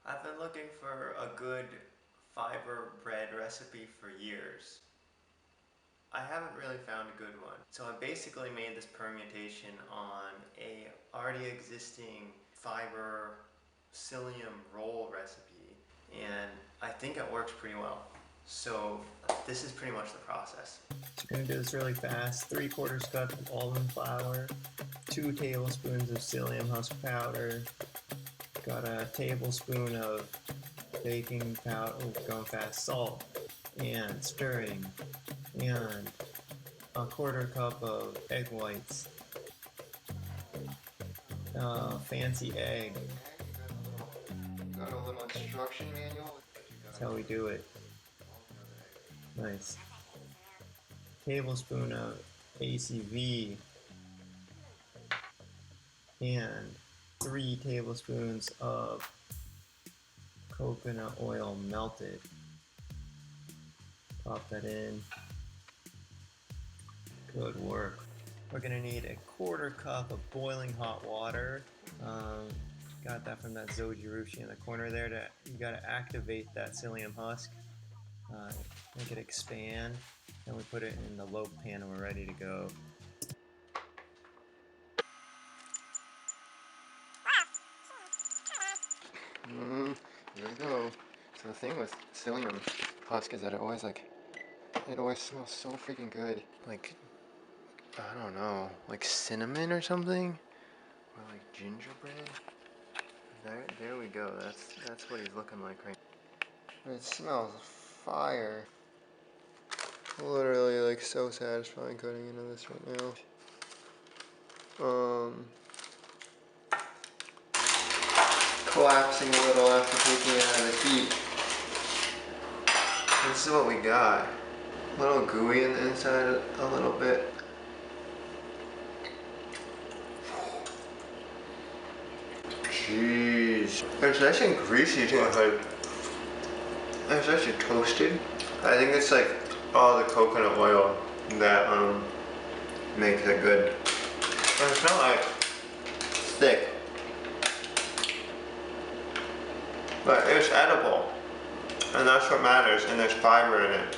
I've been looking for a good fiber bread recipe for years. I haven't really found a good one. So I basically made this permutation on a already existing fiber psyllium roll recipe, and I think it works pretty well. So this is pretty much the process. So I'm going to do this really fast. 3/4 cup of almond flour, 2 tablespoons of psyllium husk powder, got a tablespoon of baking powder, going fast, salt, and stirring, and a 1/4 cup of egg whites, fancy egg. Got a little instruction manual. That's how we do it. Nice. Tablespoon of ACV, and 3 tablespoons of coconut oil melted. Pop that in. Good work. We're gonna need a 1/4 cup of boiling hot water. Got that from that zojirushi in the corner there. You gotta activate that psyllium husk, make it expand. Then we put it in the loaf pan and we're ready to go. Here we go. So the thing with psyllium husk is that it always smells so freaking good. Like, I don't know, like cinnamon or something? Or like gingerbread? There we go. That's what he's looking like right now. It smells fire. Literally like so satisfying cutting into this right now. Collapsing a little after taking it out of the heat. This is what we got. A little gooey in the inside a little bit. Jeez. It's nice and greasy too. It's actually toasted. I think it's like all the coconut oil that makes it good. And it's not like thick. But it's edible, and that's what matters, and there's fiber in it.